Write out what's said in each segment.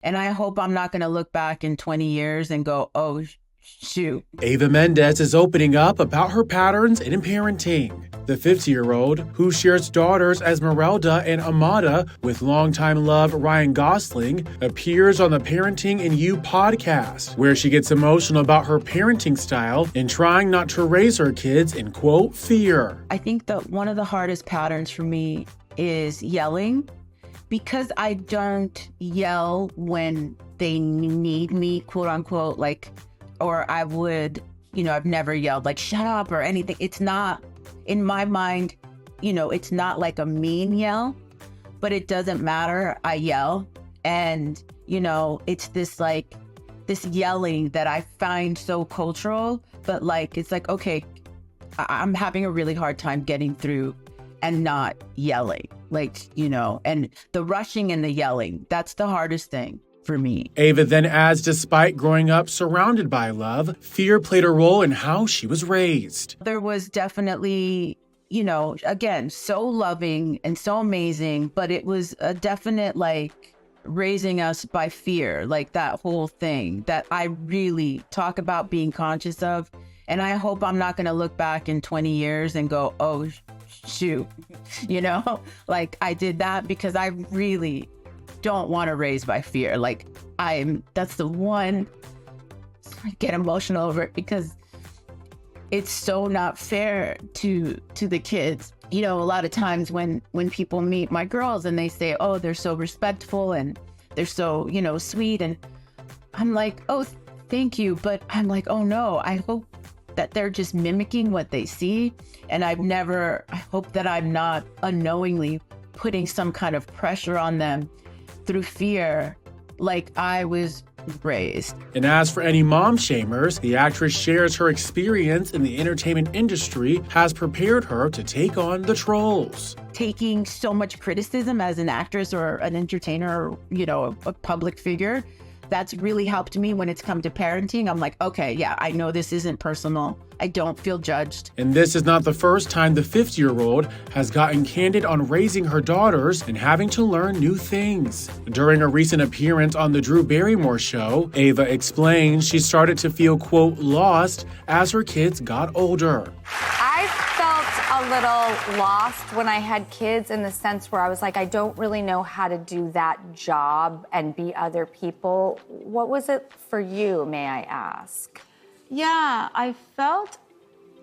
And I hope I'm not going to look back in 20 years and go, oh, shoot. Eva Mendes is opening up about her patterns in parenting. The 50-year-old, who shares daughters Esmeralda and Amada with longtime love Ryan Gosling, appears on the Parenting and You podcast, where she gets emotional about her parenting style and trying not to raise her kids in, quote, fear. I think that one of the hardest patterns for me is yelling, because I don't yell when they need me, quote unquote, like, or I would, I've never yelled like, shut up or anything. It's not, in my mind, it's not like a mean yell, but it doesn't matter. I yell. And, it's this yelling that I find so cultural, but it's like, okay, I'm having a really hard time getting through and not yelling, and the rushing and the yelling, that's the hardest thing for me. Eva then adds, despite growing up surrounded by love, fear played a role in how she was raised. There was definitely, again, so loving and so amazing, but it was a definite, raising us by fear, that whole thing that I really talk about being conscious of. And I hope I'm not going to look back in 20 years and go, oh, shoot, I did that, because I really don't want to raise by fear. That's the one, I get emotional over it because it's so not fair to the kids. A lot of times when people meet my girls and they say, oh, they're so respectful and they're so, sweet. And I'm like, oh, thank you. But I'm like, oh no, I hope that they're just mimicking what they see. And I hope that I'm not unknowingly putting some kind of pressure on them through fear, like I was raised. And as for any mom shamers, the actress shares her experience in the entertainment industry has prepared her to take on the trolls. Taking so much criticism as an actress or an entertainer, or, a public figure, that's really helped me when it's come to parenting. I'm like, okay, yeah, I know this isn't personal. I don't feel judged. And this is not the first time the 50-year-old has gotten candid on raising her daughters and having to learn new things. During a recent appearance on The Drew Barrymore Show, Eva explained she started to feel, quote, lost as her kids got older. I felt a little lost when I had kids, in the sense where I was like, I don't really know how to do that job and be other people. What was it for you, may I ask? Yeah, I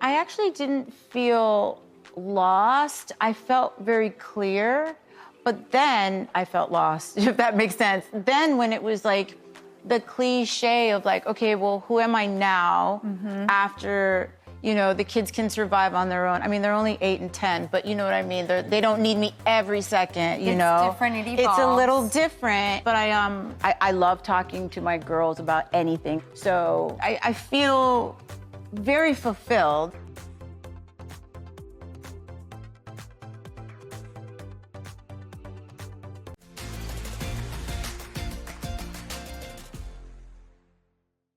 actually didn't feel lost. I felt very clear, but then I felt lost, if that makes sense. Then when it was the cliche of okay, well, who am I now after, the kids can survive on their own. I mean, they're only 8 and 10, but you know what I mean? They don't need me every second, It's different, it evolves. It's a little different, but I love talking to my girls about anything. So I feel very fulfilled.